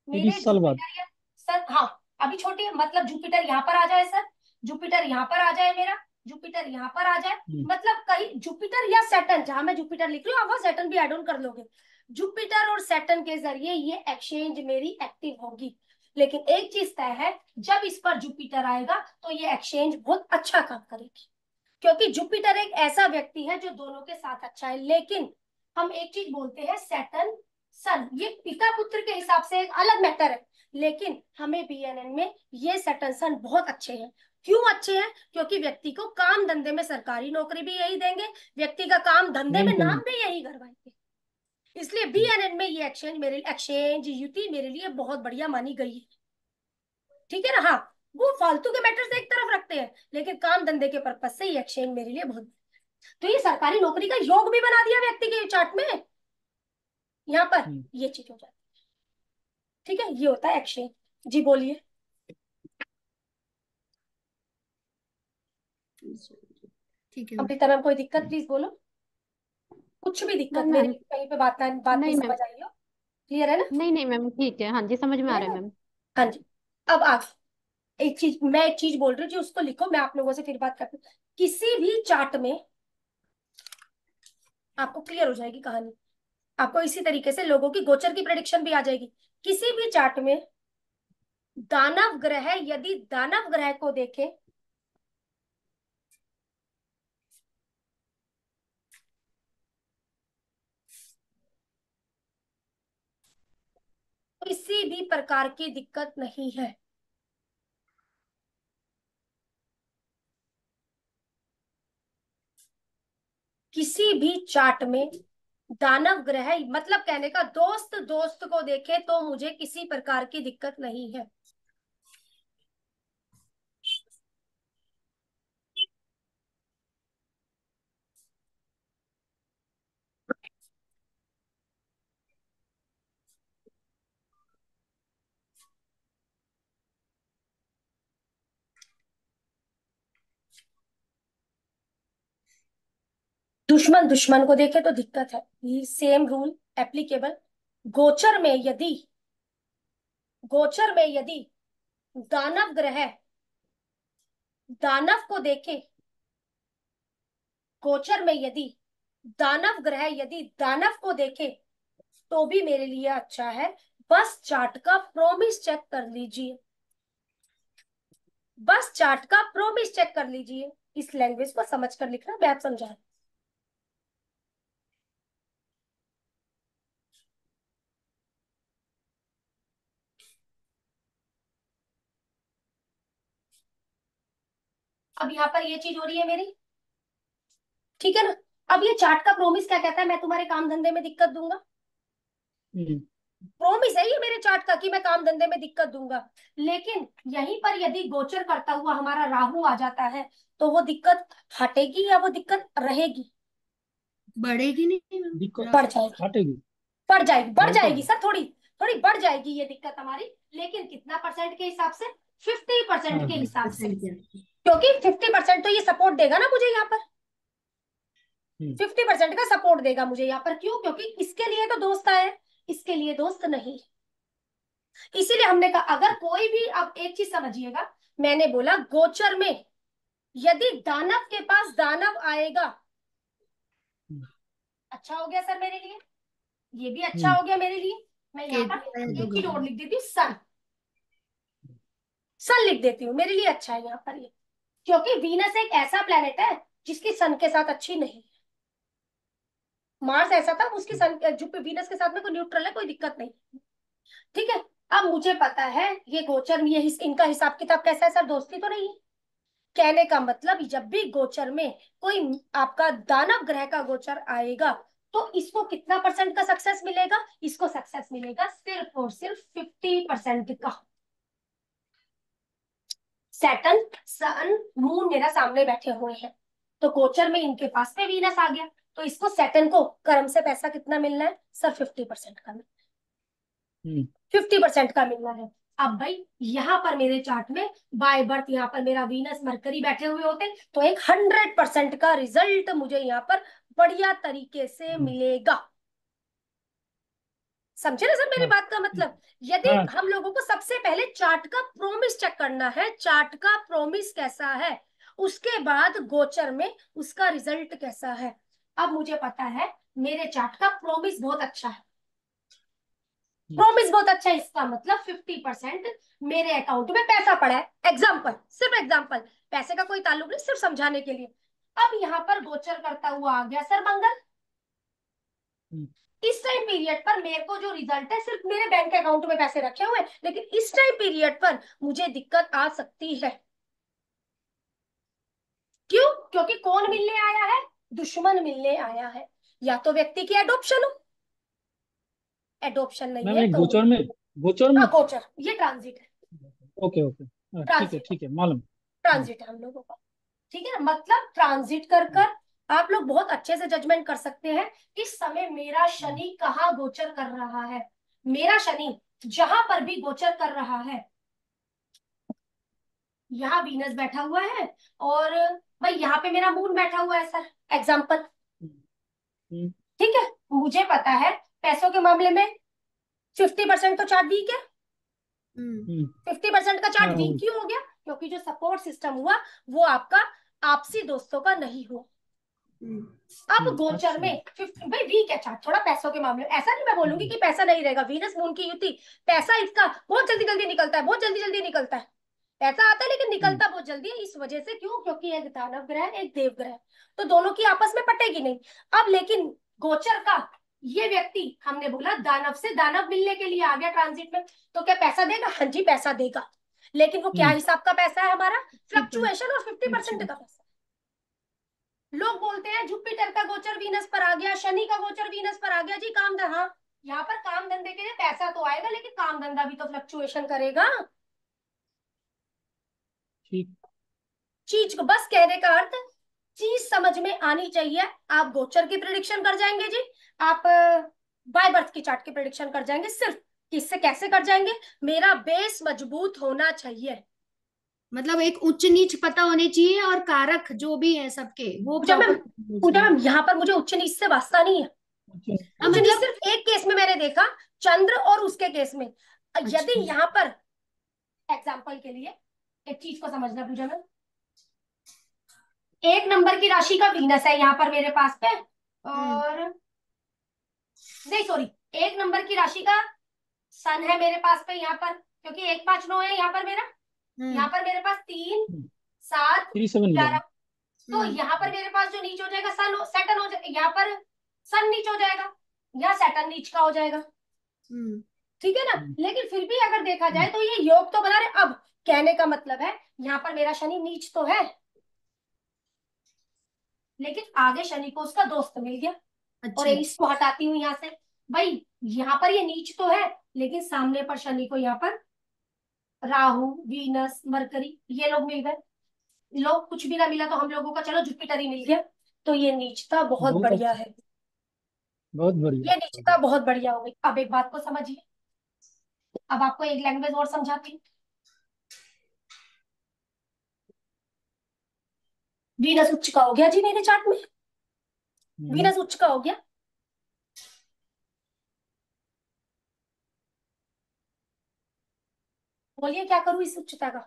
मेरे 30 साल बाद। जुपिटर या सर, हाँ अभी छोटी है, मतलब जुपिटर यहाँ पर आ जाए सर, जुपिटर यहाँ पर आ जाए, मेरा जुपिटर यहाँ पर आ जाए, मतलब कहीं जुपिटर या सैटर्न, जहां मैं जुपिटर लिख रही हूँ आप वहां सैटर्न भी एड ऑन कर लोगे, जुपिटर और सैटर्न के जरिए ये एक्सचेंज मेरी एक्टिव होगी। लेकिन एक चीज तय है, जब इस पर जुपिटर आएगा तो ये एक्सचेंज बहुत अच्छा काम करेगी, क्योंकि जुपिटर एक ऐसा व्यक्ति है जो दोनों के साथ अच्छा है। लेकिन हम एक चीज बोलते हैं सैटर्न सन, ये पिता पुत्र के हिसाब से एक अलग मैटर है, लेकिन हमें बीएनएन में ये सैटर्न सन बहुत अच्छे हैं। क्यों अच्छे हैं? क्योंकि व्यक्ति को काम धंधे में सरकारी नौकरी भी यही देंगे, व्यक्ति का काम धंधे में नाम भी यही करवाएंगे, इसलिए बीएनएन में ये एक्सचेंज युति मेरे लिए बहुत बढ़िया मानी गई है। ठीक है ना? हाँ, वो फालतू के मैटर्स एक तरफ रखते हैं, लेकिन काम धंधे के पर्पज से ये एक्सचेंज मेरे लिए बहुत, तो ये सरकारी नौकरी का योग भी बना दिया व्यक्ति के चार्ट में, यहाँ पर ये चीज हो जाती है। ठीक है, ये होता है एक्सचेंज। जी बोलिए। ठीक है अभी तरह कोई दिक्कत प्लीज बोलो, कुछ भी दिक्कत, मेरी मैम। कहीं पे बात नहीं नहीं मैम, समझ आई हो, क्लियर है ना? नहीं नहीं मैम, ठीक है, हाँ जी, समझ में आ रहा है मैम। हाँ जी। अब आप एक चीज बोल रही हूँ जी, उसको लिखो, मैं आप लोगों से फिर बात करती हूँ। किसी भी चार्ट में आपको क्लियर हो जाएगी कहानी, आपको इसी तरीके से लोगों की गोचर की प्रेडिक्शन भी आ जाएगी। किसी भी चार्ट में दानव ग्रह, यदि दानव ग्रह को देखें, किसी भी प्रकार की दिक्कत नहीं है। किसी भी चार्ट में दानव ग्रह, मतलब कहने का दोस्त दोस्त को देखे तो मुझे किसी प्रकार की दिक्कत नहीं है। दुश्मन दुश्मन को देखे तो दिक्कत है, ये सेम रूल एप्लीकेबल। गोचर में यदि गोचर में यदि दानव ग्रह दानव को देखे, गोचर में यदि दानव ग्रह यदि दानव को देखे तो भी मेरे लिए अच्छा है। बस चार्ट का प्रोमिस चेक कर लीजिए, बस चार्ट का प्रोमिस चेक कर लीजिए। इस लैंग्वेज को समझ कर लिखना, मैं आप समझा। अब यहाँ पर ये चीज हो रही है मेरी, ठीक है ना? अब ये चार्ट का प्रोमिस क्या कहता है? मैं तुम्हारे काम धंधे में दिक्कत दूंगा, प्रॉमिस है ये मेरे चार्ट का कि मैं काम धंधे में दिक्कत दूंगा। लेकिन यहीं पर यदि गोचर करता हुआ हमारा राहु आ जाता है तो वो दिक्कत हटेगी या वो दिक्कत रहेगी? बढ़ेगी नहीं मैम, दिक्कत बढ़ जाएगी, हटेगी। बढ़ जाएगी हटेगी। सर, थोड़ी थोड़ी बढ़ जाएगी ये दिक्कत हमारी, लेकिन कितना परसेंट के हिसाब से? 50% के हिसाब से, क्योंकि 50% तो ये सपोर्ट देगा ना मुझे यहाँ पर, 50% का सपोर्ट देगा मुझे यहाँ पर। क्यों? क्योंकि इसके लिए तो दोस्त आए, इसके लिए दोस्त नहीं। इसीलिए हमने कहा अगर कोई भी, अब एक चीज समझिएगा, मैंने बोला गोचर में यदि दानव के पास दानव आएगा, अच्छा हो गया सर मेरे लिए, ये भी अच्छा हो गया मेरे लिए। मैं यहाँ पर एक चीज और लिख देती हूँ, सन, सन लिख देती हूँ, मेरे लिए अच्छा है यहाँ पर ये, क्योंकि वीनस एक ऐसा प्लेनेट है जिसकी सन के साथ अच्छी नहीं है। मार्स ऐसा था, उसकी सन वीनस के साथ में कोई न्यूट्रल है, कोई दिक्कत नहीं। ठीक है, अब मुझे पता है ये गोचर, ये इनका हिसाब किताब कैसा है सर? दोस्ती तो नहीं है। कहने का मतलब जब भी गोचर में कोई आपका दानव ग्रह का गोचर आएगा तो इसको कितना परसेंट का सक्सेस मिलेगा? इसको सक्सेस मिलेगा सिर्फ और सिर्फ 50% का। सैटर्न सन मून मेरा सामने बैठे हुए हैं, तो गोचर में इनके पास में वीनस आ गया, तो इसको सैटर्न को कर्म से पैसा कितना मिलना है सर? 50% का मिलना है, 50% का मिलना है। अब भाई यहाँ पर मेरे चार्ट में बाय बर्थ यहाँ पर मेरा वीनस मरकरी बैठे हुए होते तो एक 100% का रिजल्ट मुझे यहाँ पर बढ़िया तरीके से मिलेगा। समझे ना सर मेरी हाँ बात का मतलब? यदि हाँ हम लोगों को सबसे पहले चार्ट का प्रोमिस चेक करना है, चार्ट का प्रोमिस कैसा है, उसके बाद गोचर में उसका रिजल्ट कैसा है। अब मुझे पता है मेरे चार्ट का प्रोमिस बहुत अच्छा है, प्रॉमिस बहुत अच्छा है, इसका मतलब 50% मेरे अकाउंट में पैसा पड़ा है। एग्जाम्पल, सिर्फ एग्जाम्पल, पैसे का कोई ताल्लुक नहीं, सिर्फ समझाने के लिए। अब यहाँ पर गोचर करता हुआ आ गया सर मंगल। हम्म, इस टाइम पीरियड पर मेरे को जो रिजल्ट है, सिर्फ मेरे बैंक अकाउंट में पैसे रखे हुए हैं, लेकिन इस टाइम पीरियड पर मुझे दिक्कत आ सकती है। क्यों? क्योंकि कौन मिलने आया है? दुश्मन मिलने आया है। या तो व्यक्ति की एडॉप्शन हो, एडॉप्शन नहीं मैम है ये तो गोचर में। हाँ गोचर, ये ट्रांजिट है, ओके ओके, ट्रांजिट ठीक है मालूम। ट्रांजिट है हम लोगों का। ठीक है ना, मतलब ट्रांजिट कर हम्म, कर आप लोग बहुत अच्छे से जजमेंट कर सकते हैं इस समय मेरा हम्म, शनि कहाँ गोचर कर रहा है। मेरा शनि जहां पर भी गोचर कर रहा है, यहाँ वीनस बैठा हुआ है, और भाई यहाँ पे मेरा मून बैठा हुआ है सर, एग्जाम्पल। हम्म, ठीक है, मुझे पता है पैसों के मामले में 50% तो चार्ट वीक है। हम्म 50% का चार्ट हाँ वीक क्यों हो गया? क्योंकि जो सपोर्ट सिस्टम हुआ वो आपका आपसी दोस्तों का नहीं हुआ। हम्म अब गोचर अच्छा। में 50, भाई वीक है चार्ट थोड़ा पैसों के मामले में, ऐसा नहीं मैं बोलूंगी कि पैसा नहीं रहेगा, वीनस मून की युति, पैसा इसका बहुत जल्दी जल्दी निकलता है, बहुत जल्दी जल्दी निकलता है, पैसा आता है लेकिन हम्म, निकलता बहुत जल्दी है। इस वजह से, क्यों? क्योंकि एक दानव ग्रह एक देव ग्रह, तो दोनों की आपस में पटेगी नहीं। अब लेकिन गोचर का ये व्यक्ति, हमने बोला दानव से दानव मिलने के लिए आ गया ट्रांजिट में, तो क्या पैसा देगा? हाँ जी पैसा देगा, लेकिन वो क्या हम्म, हिसाब का पैसा है हमारा? 50%। फ्लक्चुएशन और 50% अच्छा। का पैसा। लोग बोलते हैं जुपिटर का गोचर वीनस पर आ गया, शनि का गोचर वीनस पर आ गया जी, काम धंधा, हाँ यहाँ पर काम धंधे के लिए पैसा तो आएगा, लेकिन काम धंधा भी तो फ्लक्चुएशन करेगा। ठीक। चीज को बस कहने का अर्थ, चीज समझ में आनी चाहिए। आप गोचर की प्रिडिक्शन कर जाएंगे जी, आप बाय बर्थ की चार्ट की प्रिडिक्शन कर जाएंगे, सिर्फ किससे कैसे कर जाएंगे? मेरा बेस मजबूत होना चाहिए। मतलब एक उच्च नीच पता होने चाहिए और कारक जो भी है सबके वो पूजा मैम, प्रॉपर होने चाहिए। यहाँ पर मुझे उच्च नीच से वास्ता नहीं है। अच्छा हाँ उच्च नीच मतलब। सिर्फ एक केस में मैंने देखा, चंद्र और उसके केस में। यदि अच्छा। यहाँ पर एग्जाम्पल के लिए एक चीज को समझना पूजा मैम, एक नंबर की राशि का वीनस है यहाँ पर मेरे पास पे, हम्म और नहीं सॉरी, एक नंबर की राशि का सन है मेरे पास पे यहाँ पर, क्योंकि 1 5 9 है यहाँ पर मेरा, यहाँ हम्म पर मेरे पास 3 7 3 7 11। 11। तो हम्म यहाँ पर मेरे पास जो नीच हो जाएगा सन, सैटर्न हो जाएगा, यहाँ पर सन नीच हो जाएगा, यहाँ सैटर्न नीच का हो जाएगा। हम्म ठीक है ना, हम्म, लेकिन फिर भी अगर देखा हम्म, जाए तो ये योग तो बना रहे। अब कहने का मतलब है यहाँ पर मेरा शनि नीच तो है, लेकिन आगे शनि को उसका दोस्त मिल गया, और अच्छा। इसको हटाती हूँ यहाँ से। भाई यहाँ पर ये नीच तो है, लेकिन सामने पर शनि को यहाँ पर राहु, वीनस, मरकरी, ये लोग मिल गए। लोग कुछ भी ना मिला तो हम लोगों का चलो जुपिटर ही मिल गया, तो ये नीचता बहुत बहुत बढ़िया अच्छा, है। बहुत बढ़िया। ये नीचता बहुत बढ़िया हो गई। अब एक बात को समझिए, अब आपको एक लैंग्वेज और समझाती हूँ। वीनस उच्च का हो गया जी मेरे चार्ट में, हम्म, वीनस उच्च का हो गया। बोलिए क्या करूं इस उच्चता का?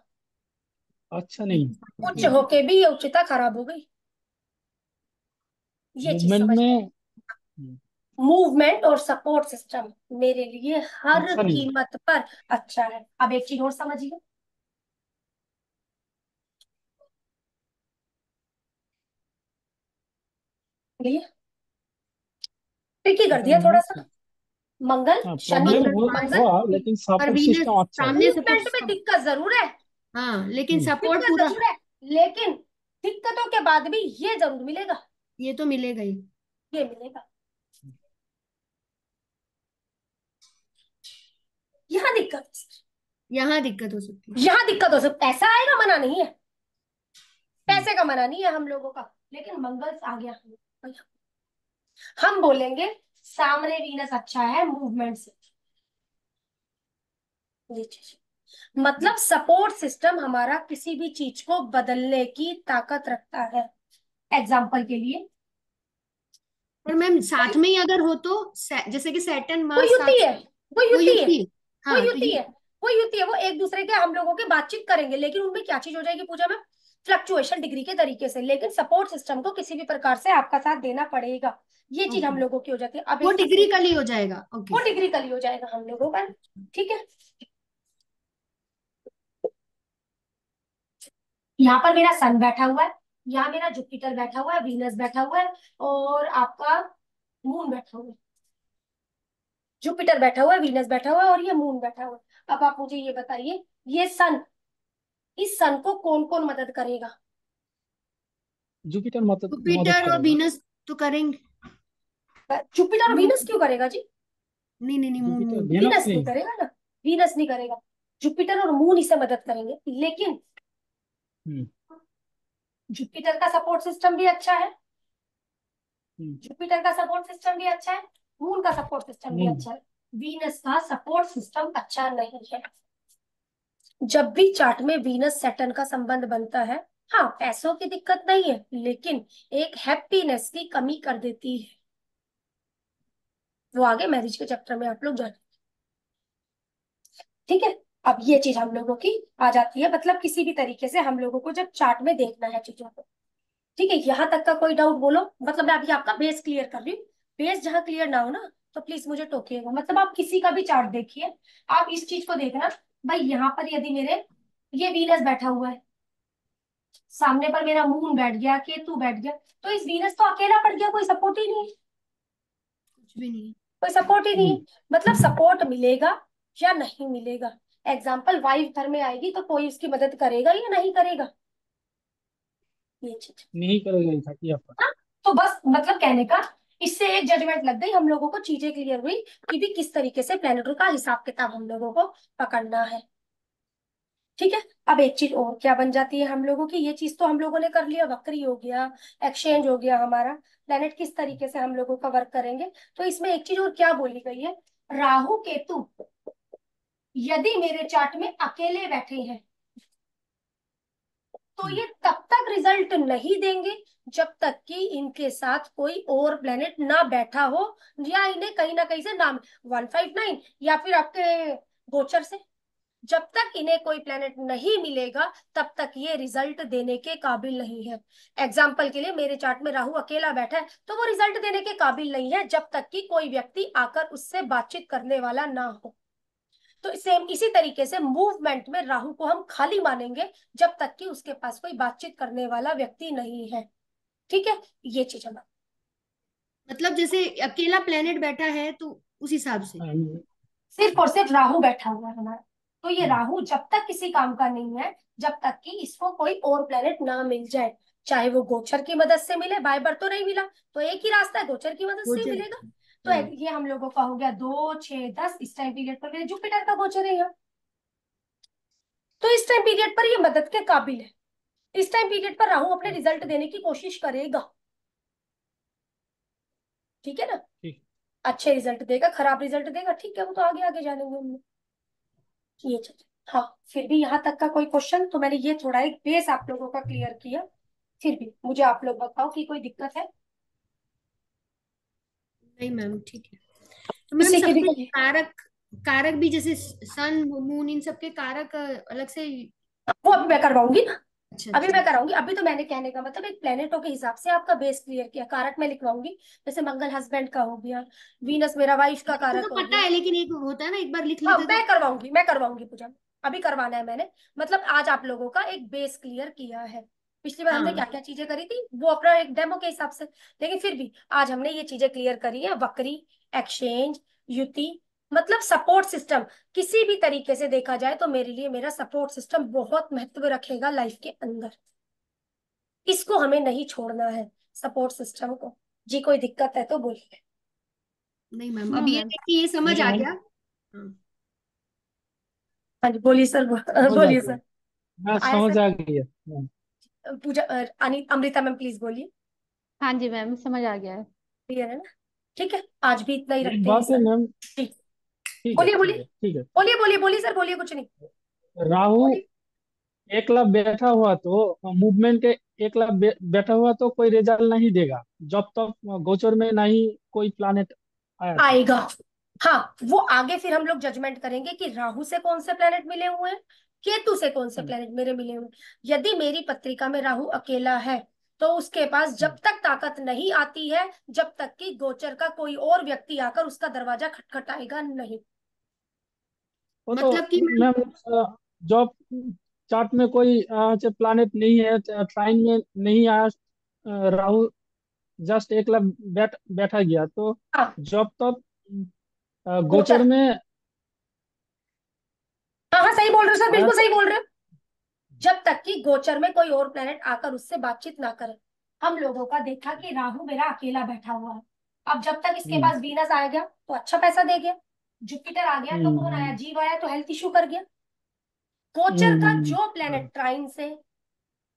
अच्छा नहीं। उच्च होके भी ये उच्चता खराब हो गई, ये चीज मूवमेंट समझ में। में। मूवमेंट और सपोर्ट सिस्टम मेरे लिए हर अच्छा नहीं। कीमत पर अच्छा है। अब एक चीज और समझिए, बोलिए, ट्रिकी कर दिया थोड़ा सा। मंगल हाँ शनि, प्रॉब्लम मंगल हुआ पास मंगल हुआ लेकिन और सपोर्ट वीनस सिस्टम अच्छा है। सामने मूवमेंट में सपोर्ट। दिक्कत जरूर है, हाँ लेकिन हम्म, सपोर्ट दिक्कत पूरा। जरूर है, लेकिन दिक्कतों के बाद भी ये जरूर मिलेगा, ये तो मिलेगा ही। ये मिलेगा। यहाँ दिक्कत, यहाँ दिक्कत हो सकती है। यहाँ दिक्कत हो सकती, पैसा आएगा मना नहीं है, हम्म, पैसे का मना नहीं है हम लोगों का, लेकिन मंगल आ गया। हम बोलेंगे सामने वीनस अच्छा है मूवमेंट से, मतलब सपोर्ट सिस्टम हमारा किसी भी चीज को बदलने की ताकत रखता है। एग्जाम्पल के लिए और मैम साथ में ही अगर हो तो जैसे कि सैटर्न वो मार्स युति साथ, है, वो वो युति है, युति है। वो हाँ तो युति है, वो युति है। वो एक दूसरे के हम लोगों के बातचीत करेंगे, लेकिन उनमें क्या चीज हो जाएगी पूजा में? फ्लक्चुएशन डिग्री के तरीके से, लेकिन सपोर्ट सिस्टम को किसी भी प्रकार से आपका साथ देना पड़ेगा। ये चीज ओके, हम लोगों की हो जाती है। अब वो एक डिग्री कल ही हो जाएगा। ओके। वो डिग्री कली हो जाएगा हम लोगों का। ठीक है, यहाँ पर मेरा सन बैठा हुआ है, यहाँ मेरा जुपिटर बैठा हुआ है, वीनस बैठा हुआ है, और आपका मून बैठा हुआ है। जुपिटर बैठा हुआ है, वीनस बैठा हुआ है, और ये मून बैठा हुआ है। अब आप मुझे ये बताइए, ये सन, इस सन को कौन कौन मदद करेगा? जुपिटर मदद मदद जुपिटर और करेगा। वीनस तो करेंगे। जुपिटर और मून, वीनस क्यों करेगा जी? नहीं नहीं नहीं, moon Jupiter moon. Venus Venus नहीं नहीं। करेगा ना, वीनस नहीं करेगा। जुपिटर और मून इसे मदद करेंगे, लेकिन हम्म जुपिटर का सपोर्ट सिस्टम भी अच्छा है, हम्म जुपिटर का सपोर्ट सिस्टम भी अच्छा है, मून का सपोर्ट सिस्टम भी नहीं। अच्छा है। वीनस का सपोर्ट सिस्टम अच्छा नहीं है। जब भी चार्ट में वीनस सैटर्न का संबंध बनता है, हाँ पैसों की दिक्कत नहीं है, लेकिन एक हैप्पीनेस की कमी कर देती है। वो आगे मैरिज के चक्कर में आप लोग जाने। ठीक है, अब ये चीज हम लोगों की आ जाती है, मतलब किसी भी तरीके से हम लोगों को जब चार्ट में देखना है चीजों को। ठीक है, यहाँ तक का कोई डाउट बोलो, मतलब मैं अभी आपका बेस क्लियर कर रही हूँ। बेस जहाँ क्लियर ना हो ना, तो प्लीज मुझे टोकिएगा। मतलब आप किसी का भी चार्ट देखिए, आप इस चीज को देखना, भाई यहाँ पर यदि मेरे ये वीनस बैठा हुआ है, सामने पर मेरा मून बैठ गया, केतु बैठ गया, तो इस वीनस तो अकेला पड़ गया, कोई सपोर्ट ही नहीं है, कुछ भी नहीं। कोई सपोर्ट ही नहीं हम्म है। मतलब सपोर्ट मिलेगा या नहीं मिलेगा? एग्जाम्पल, वाइफ घर में आएगी तो कोई उसकी मदद करेगा या नहीं करेगा? ये चीज, नहीं करेगा यहाँ पर। हाँ, तो बस मतलब कहने का, इससे एक जजमेंट लग गई, हम लोगों को चीजें क्लियर हुई कि भी किस तरीके से प्लेनेटरी का हिसाब किताब हम लोगों को पकड़ना है। ठीक है, अब एक चीज और क्या बन जाती है हम लोगों की, ये चीज तो हम लोगों ने कर लिया, वक्री हो गया, एक्सचेंज हो गया हमारा, प्लेनेट किस तरीके से हम लोगों का वर्क करेंगे। तो इसमें एक चीज और क्या बोली गई है, राहु केतु यदि मेरे चार्ट में अकेले बैठे हैं, तो ये तब तक रिजल्ट नहीं देंगे जब तक कि इनके साथ कोई और प्लेनेट ना बैठा हो, या इन्हें कहीं ना कहीं से नाम 159 या फिर आपके गोचर से, जब तक इन्हें कोई प्लेनेट नहीं मिलेगा तब तक ये रिजल्ट देने के काबिल नहीं है। एग्जाम्पल के लिए मेरे चार्ट में राहु अकेला बैठा है, तो वो रिजल्ट देने के काबिल नहीं है जब तक कि कोई व्यक्ति आकर उससे बातचीत करने वाला ना हो। तो सेम इसी तरीके से मूवमेंट में राहु को हम खाली मानेंगे जब तक कि उसके पास कोई बातचीत करने वाला व्यक्ति नहीं है। ठीक है, ये चीज हम, मतलब जैसे अकेला प्लेनेट बैठा है तो उस हिसाब से। सिर्फ और सिर्फ राहु बैठा हुआ है हमारा, तो ये हम्म राहु जब तक किसी काम का नहीं है जब तक कि इसको कोई और प्लेनेट ना मिल जाए, चाहे वो गोचर की मदद से मिले, बाय बर्थ तो नहीं मिला, तो एक ही रास्ता है, गोचर की मदद से ही गोचर। मिलेगा। तो हाँ। ये हम लोगों का हो गया 2 6 10, इस टाइम पीरियड पर मेरे जुपिटर का गोचर है यहाँ, तो इस टाइम पीरियड पर ये मदद के काबिल है। इस टाइम पीरियड पर राहु अपने रिजल्ट अच्छा। देने की कोशिश करेगा। ठीक है ना, ठीक। अच्छे रिजल्ट देगा, खराब रिजल्ट देगा, ठीक है, वो तो आगे आगे जानेंगे हम लोग। ये चीज, हाँ, फिर भी यहाँ तक का कोई क्वेश्चन, तो मैंने ये थोड़ा एक बेस आप लोगों का क्लियर किया, फिर भी मुझे आप लोग बताओ कि कोई दिक्कत है नहीं मैम, ठीक है। तो मैम किसी की भी सबके कोई? कारक, कारक भी जैसे सन मून इन सबके कारक अलग से। वो अभी मैं करवाऊंगी ना, अच्छा अभी अच्छा। मैं कराऊंगी। अभी तो मैंने कहने का मतलब एक प्लेनेटों के हिसाब से आपका बेस क्लियर किया, कारक मैं लिखवाऊंगी। जैसे मंगल हस्बैंड का हो गया, वीनस मेरा वाइफ का ये तो कारक हो पता गया। है, लेकिन एक होता है ना, एक बार लिख हाँ लेते तो। मैं करवाऊंगी पूजा, अभी करवाना है मैंने। मतलब आज आप लोगों का एक बेस क्लियर किया है। पिछली बार हमने क्या हाँ। क्या चीजें करी थी वो अपना एक डेमो के हिसाब से, लेकिन फिर भी आज हमने ये चीजें क्लियर करी है, वक्री, एक्सचेंज, युति, मतलब सपोर्ट सिस्टम। किसी भी तरीके से देखा जाए तो मेरे लिए मेरा सपोर्ट सिस्टम बहुत महत्व रखेगा लाइफ के अंदर, इसको हमें नहीं छोड़ना है, सपोर्ट सिस्टम को। जी कोई दिक्कत है तो बोलिए। नहीं मैम, नो अब ये मैम। देखिए, ये समझ नहीं आ मैम, गया। हाँ। हाँ जी बोलिए सर, समझ आ बोलिए गया। सर। हाँ आया समझ सर? आ गया ma'am. Pooja, Amrita ma'am please बोलिए। हाँ जी मैम, समझ आ गया है। क्लियर है ना? ठीक है, आज भी इतना ही एक रखते हैं बात है सर। मैम। जी, ठीक है बोलिए ठीक बोलिए, है ठीक है। बोलिए बोलिए बोलिए सर, बोलिए, कुछ नहीं, राहु बोलिए। एकला बैठा हुआ तो मूवमेंट एकला बैठा हुआ तो कोई रिजल्ट नहीं देगा जब तक गोचर में नहीं कोई प्लानेट आया तो। आएगा। हाँ, वो आगे फिर हम लोग जजमेंट करेंगे कि राहु से कौन से प्लेनेट मिले हुए हैं, केतु से कौन से हम्म, प्लेनेट मेरे मिले हुए हैं। यदि मेरी पत्रिका में राहु अकेला है तो उसके पास जब हम्म। तक ताकत नहीं आती है, जब तक कि गोचर का कोई और व्यक्ति आकर उसका दरवाजा खटखटाएगा नहीं। वो तो मतलब कि मैम जब चार्ट में कोई प्लानेट नहीं है ट्राइन में नहीं आया राहु जस्ट एकला बैठा गया तो हाँ, जब तक गोचर गोचर। में। हाँ हाँ, सही बोल रहे हो सर, आया बिल्कुल तो। सही बोल रहे हो। जब तक कि गोचर में कोई और प्लेनेट आकर उससे बातचीत ना करे। हम लोगों का देखा कि राहु मेरा अकेला बैठा हुआ है। अब जब तक इसके हम्म पास वीनस आ गया तो अच्छा पैसा दे गया, जुपिटर आ गया तो कौन आया, हम्म जीव आया तो हेल्थ इशू कर गया। गोचर का हम्म जो हाँ। प्लेनेट ट्राइन से,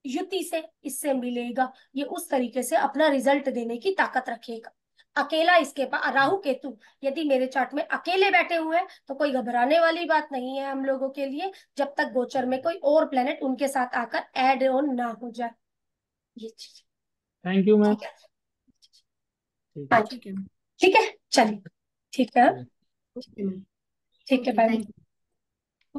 युति से इससे मिलेगा, ये उस तरीके से अपना रिजल्ट देने की ताकत रखेगा। अकेला इसके पास राहु केतु यदि मेरे चार्ट में अकेले बैठे हुए हैं तो कोई घबराने वाली बात नहीं है हम लोगों के लिए, जब तक गोचर में कोई और प्लेनेट उनके साथ आकर एड ऑन ना हो जाए। ये चीज थैंक यू मैम। ठीक है। ठीक हाँ है। जी, ठीक है। ठीक है, चलिए। ठीक है। ठीक है। Okay ma'am. ठीक है, ओके, बाय। Thank you.